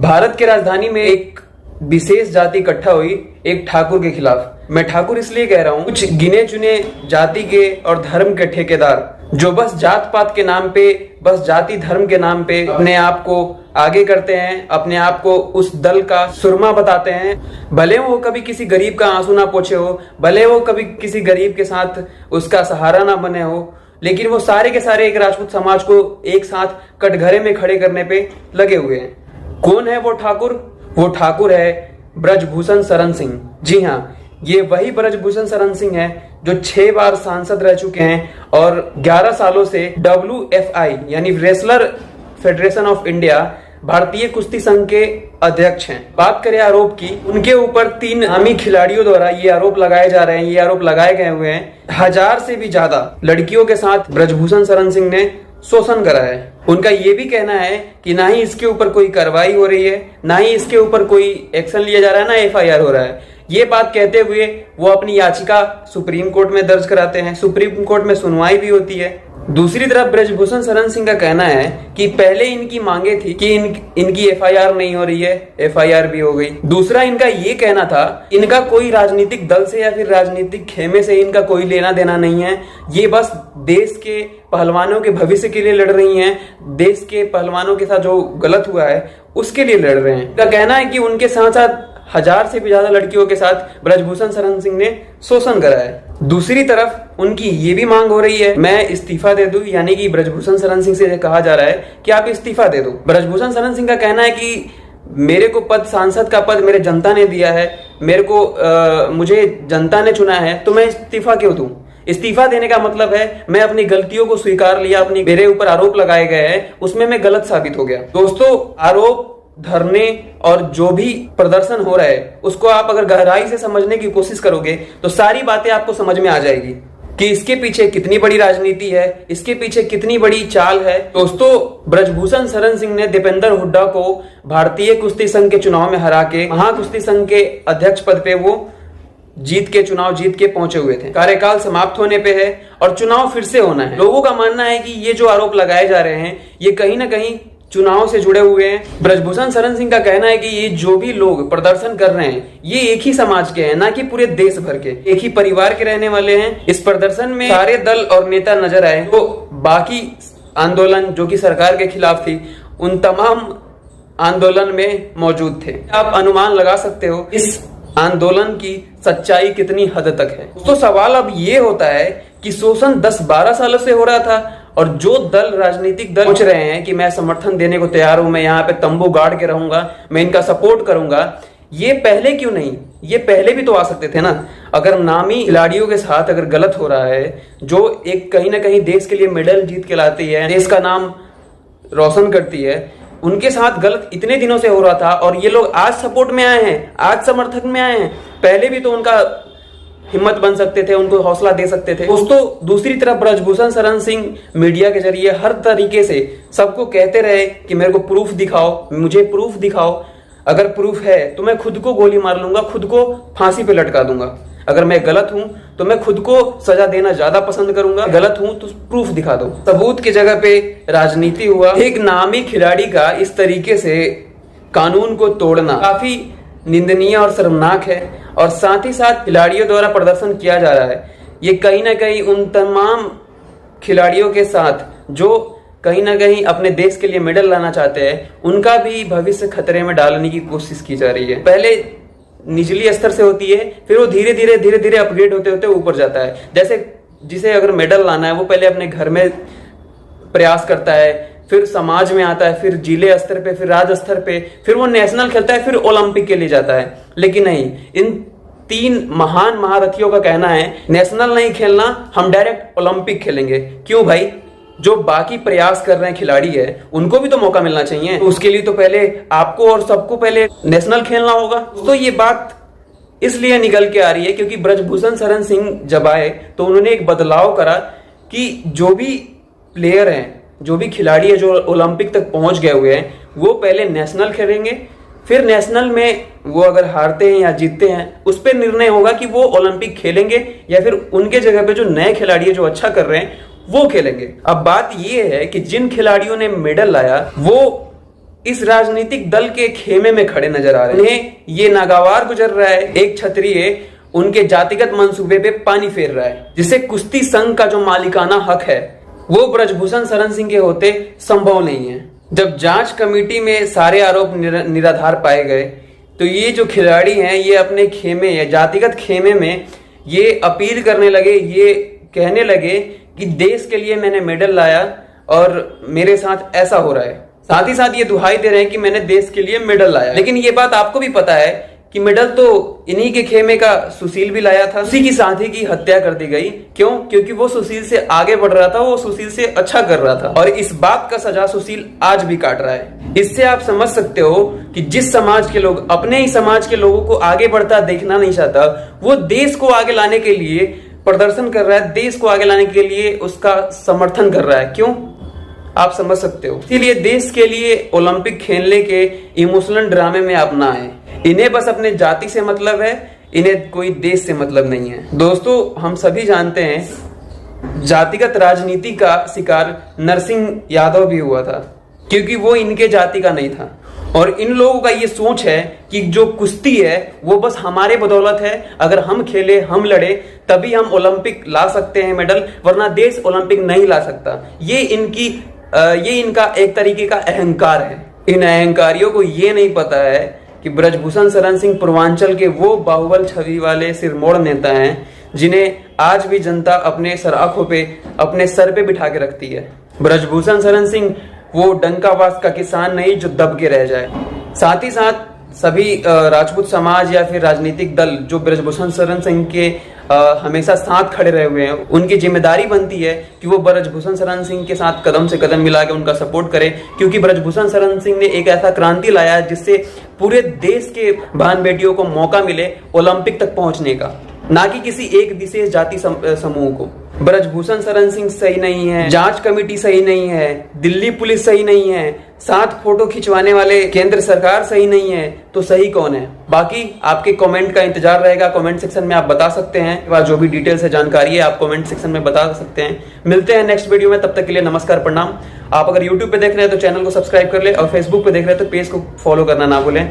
भारत की राजधानी में एक विशेष जाति इकट्ठा हुई एक ठाकुर के खिलाफ। मैं ठाकुर इसलिए कह रहा हूँ, कुछ गिने चुने जाति के और धर्म के ठेकेदार जो बस जात पात के नाम पे, बस जाति धर्म के नाम पे अपने आप को आगे करते हैं, अपने आप को उस दल का सुरमा बताते हैं। भले वो कभी किसी गरीब का आंसू ना पोंछे हो, भले वो कभी किसी गरीब के साथ उसका सहारा ना बने हो, लेकिन वो सारे के सारे एक राजपूत समाज को एक साथ कटघरे में खड़े करने पे लगे हुए हैं। कौन है वो ठाकुर? वो ठाकुर है ब्रजभूषण शरण सिंह। जी हाँ, ये वही ब्रजभूषण शरण सिंह है जो 6 बार सांसद रह चुके हैं और 11 सालों से WFI यानी रेसलर फेडरेशन ऑफ इंडिया, भारतीय कुश्ती संघ के अध्यक्ष हैं। बात करें आरोप की, उनके ऊपर 3 नामी खिलाड़ियों द्वारा ये आरोप लगाए जा रहे हैं, ये आरोप लगाए गए हुए हैं। 1000 से भी ज्यादा लड़कियों के साथ ब्रजभूषण शरण सिंह ने शोषण करा है। उनका ये भी कहना है कि ना ही इसके ऊपर कोई कार्रवाई हो रही है, ना ही इसके ऊपर कोई एक्शन लिया जा रहा है, ना FIR हो रहा है। ये बात कहते हुए वो अपनी याचिका सुप्रीम कोर्ट में दर्ज कराते हैं। सुप्रीम कोर्ट में सुनवाई भी होती है। दूसरी तरफ ब्रजभूषण शरण सिंह का कहना है कि पहले इनकी मांगे थी कि इनकी FIR नहीं हो रही है, FIR भी हो गई। दूसरा इनका ये कहना था, इनका कोई राजनीतिक दल से या फिर राजनीतिक खेमे से इनका कोई लेना देना नहीं है, ये बस देश के पहलवानों के भविष्य के लिए लड़ रही हैं, देश के पहलवानों के साथ जो गलत हुआ है उसके लिए लड़ रहे हैं। इनका कहना है कि उनके साथ साथ 1000 से भी ज्यादा लड़कियों के साथ ब्रजभूषण शरण सिंह ने शोषण करा है। दूसरी तरफ उनकी ये भी मांग हो रही है, मैं इस्तीफा दे दूं, यानी कि ब्रजभूषण शरण सिंह से कहा जा रहा है कि आप इस्तीफा दे दो। ब्रजभूषण शरण सिंह का कहना है कि मेरे को पद, सांसद का पद मेरे जनता ने दिया है, मेरे को मुझे जनता ने चुना है, तो मैं इस्तीफा क्यों दूं? इस्तीफा देने का मतलब है मैं अपनी गलतियों को स्वीकार लिया, अपनी मेरे ऊपर आरोप लगाए गए हैं उसमें मैं गलत साबित हो गया। दोस्तों, आरोप, धरने और जो भी प्रदर्शन हो रहा है उसको आप अगर गहराई से समझने की कोशिश करोगे तो सारी बातें आपको समझ में आ जाएगी कि इसके पीछे कितनी बड़ी राजनीति है, इसके पीछे कितनी बड़ी चाल है। दोस्तों, ब्रजभूषण शरण सिंह ने दीपेंद्र हुड्डा को भारतीय कुश्ती संघ के चुनाव में हरा के महाकुश्ती संघ के अध्यक्ष पद पे वो चुनाव जीत के पहुंचे हुए थे। कार्यकाल समाप्त होने पे है और चुनाव फिर से होना है। लोगों का मानना है कि ये जो आरोप लगाए जा रहे हैं ये कहीं ना कहीं चुनाव से जुड़े हुए हैं। ब्रजभूषण शरण सिंह का कहना है कि ये जो भी लोग प्रदर्शन कर रहे हैं ये एक ही समाज के हैं, ना कि पूरे देश भर के, एक ही परिवार के रहने वाले हैं। इस प्रदर्शन में सारे दल और नेता नजर आए, तो बाकी आंदोलन जो कि सरकार के खिलाफ थी उन तमाम आंदोलन में मौजूद थे। आप अनुमान लगा सकते हो इस आंदोलन की सच्चाई कितनी हद तक है। तो सवाल अब ये होता है कि शोषण 10-12 सालों से हो रहा था और जो दल, राजनीतिक दल सोच रहे हैं कि मैं समर्थन देने को तैयार हूं, मैं यहाँ पे तंबू गाड़ के रहूंगा, मैं इनका सपोर्ट करूंगा, ये पहले क्यों नहीं? ये पहले भी तो आ सकते थे ना। अगर नामी खिलाड़ियों के साथ अगर गलत हो रहा है, जो एक कहीं ना कहीं देश के लिए मेडल जीत के लाती है, देश का नाम रोशन करती है, उनके साथ गलत इतने दिनों से हो रहा था और ये लोग आज सपोर्ट में आए हैं, आज समर्थन में आए हैं, पहले भी तो उनका हिम्मत बन सकते थे, उनको हौसला दे सकते थे। दोस्तों, दूसरी तरफ ब्रजभूषण शरण सिंह मीडिया के जरिए हर तरीके से सबको कहते रहे कि मेरे को प्रूफ दिखाओ, मुझे प्रूफ दिखाओ, अगर प्रूफ है तो मैं खुद को गोली मार लूंगा, खुद को फांसी पे लटका दूंगा, अगर मैं गलत हूं तो मैं खुद को सजा देना ज्यादा पसंद करूंगा, गलत हूं तो प्रूफ दिखा दो। सबूत की जगह पे राजनीति हुआ। एक नामी खिलाड़ी का इस तरीके से कानून को तोड़ना काफी निंदनीय और शर्मनाक है और साथ ही साथ खिलाड़ियों द्वारा प्रदर्शन किया जा रहा है, ये कहीं ना कहीं उन तमाम खिलाड़ियों के साथ जो कहीं ना कहीं अपने देश के लिए मेडल लाना चाहते हैं उनका भी भविष्य खतरे में डालने की कोशिश की जा रही है। पहले निचली स्तर से होती है, फिर वो धीरे धीरे अपग्रेड होते होते ऊपर जाता है। जैसे जिसे अगर मेडल लाना है वो पहले अपने घर में प्रयास करता है, फिर समाज में आता है, फिर जिले स्तर पे, फिर राज्य स्तर पे, फिर वो नेशनल खेलता है, फिर ओलंपिक के लिए जाता है। लेकिन नहीं, इन 3 महान महारथियों का कहना है नेशनल नहीं खेलना, हम डायरेक्ट ओलंपिक खेलेंगे। क्यों भाई? जो बाकी प्रयास कर रहे हैं खिलाड़ी है उनको भी तो मौका मिलना चाहिए, तो उसके लिए तो पहले आपको और सबको पहले नेशनल खेलना होगा। तो ये बात इसलिए निकल के आ रही है क्योंकि ब्रजभूषण शरण सिंह जब आए तो उन्होंने एक बदलाव करा कि जो भी प्लेयर हैं, जो भी खिलाड़ी है जो ओलंपिक तक पहुंच गए हुए हैं, वो पहले नेशनल खेलेंगे, फिर नेशनल में वो अगर हारते हैं या जीतते हैं उस पर निर्णय होगा कि वो ओलंपिक खेलेंगे या फिर उनके जगह पे जो नए खिलाड़ी है जो अच्छा कर रहे हैं वो खेलेंगे। अब बात ये है कि जिन खिलाड़ियों ने मेडल लाया वो इस राजनीतिक दल के खेमे में खड़े नजर आ रहे हैं। उन्हें ये नागवार गुजर रहा है एक क्षत्रिय उनके जातिगत मंसूबे पे पानी फेर रहा है, जिसे कुश्ती संघ का जो मालिकाना हक है वो ब्रजभूषण शरण सिंह के होते संभव नहीं है। जब जांच कमेटी में सारे आरोप निराधार पाए गए तो ये जो खिलाड़ी हैं ये अपने खेमे या जातिगत खेमे में ये अपील करने लगे, ये कहने लगे कि देश के लिए मैंने मेडल लाया और मेरे साथ ऐसा हो रहा है। साथ ही साथ ये दुहाई दे रहे हैं कि मैंने देश के लिए मेडल लाया। लेकिन ये बात आपको भी पता है कि मेडल तो इन्हीं के खेमे का सुशील भी लाया था। उसी की साथी की हत्या कर दी गई। क्यों? क्योंकि वो सुशील से आगे बढ़ रहा था, वो सुशील से अच्छा कर रहा था और इस बात का सजा सुशील आज भी काट रहा है। इससे आप समझ सकते हो कि जिस समाज के लोग अपने ही समाज के लोगों को आगे बढ़ता देखना नहीं चाहता, वो देश को आगे लाने के लिए प्रदर्शन कर रहा है, देश को आगे लाने के लिए उसका समर्थन कर रहा है। क्यों? आप समझ सकते हो। इसीलिए देश के लिए ओलंपिक खेलने के इमोशनल ड्रामे में आप ना आए। इन्हें बस अपने जाति से मतलब है, इन्हें कोई देश से मतलब नहीं है। दोस्तों, हम सभी जानते हैं जातिगत राजनीति का शिकार नरसिंह यादव भी हुआ था, क्योंकि वो इनके जाति का नहीं था। और इन लोगों का ये सोच है कि जो कुश्ती है वो बस हमारे बदौलत है, अगर हम खेले, हम लड़े तभी हम ओलंपिक ला सकते हैं मेडल, वरना देश ओलंपिक नहीं ला सकता। ये इनका एक तरीके का अहंकार है। इन अहंकारियों को ये नहीं पता है कि ब्रजभूषण शरण सिंह पूर्वांचल के वो बाहुबल छवि वाले सिरमौर नेता हैं जिन्हें आज भी जनता अपने सराखों पे, अपने सर पे बिठा के रखती है। ब्रजभूषण शरण सिंह वो डंकावास का किसान नहीं जो दब के रह जाए। साथ ही साथ सभी राजपूत समाज या फिर राजनीतिक दल जो ब्रजभूषण शरण सिंह के हमेशा साथ खड़े रहे हुए हैं, उनकी जिम्मेदारी बनती है कि वो ब्रजभूषण शरण सिंह के साथ कदम से कदम मिला के उनका सपोर्ट करें, क्योंकि ब्रजभूषण शरण सिंह ने एक ऐसा क्रांति लाया है जिससे पूरे देश के बहन बेटियों को मौका मिले ओलंपिक तक पहुंचने का, ना कि किसी एक विशेष जाति समूह को। ब्रजभूषण शरण सिंह सही नहीं है, जांच कमेटी सही नहीं है, दिल्ली पुलिस सही नहीं है, साथ फोटो खिंचवाने वाले केंद्र सरकार सही नहीं है, तो सही कौन है? बाकी आपके कमेंट का इंतजार रहेगा। कमेंट सेक्शन में आप बता सकते हैं, जो भी डिटेल्स है, जानकारी है, आप कमेंट सेक्शन में बता सकते हैं। मिलते हैं नेक्स्ट वीडियो में, तब तक के लिए नमस्कार, प्रणाम। आप अगर यूट्यूब पे देख रहे हैं तो चैनल को सब्सक्राइब कर ले और फेसबुक पे देख रहे हैं तो पेज को फॉलो करना ना भूलें।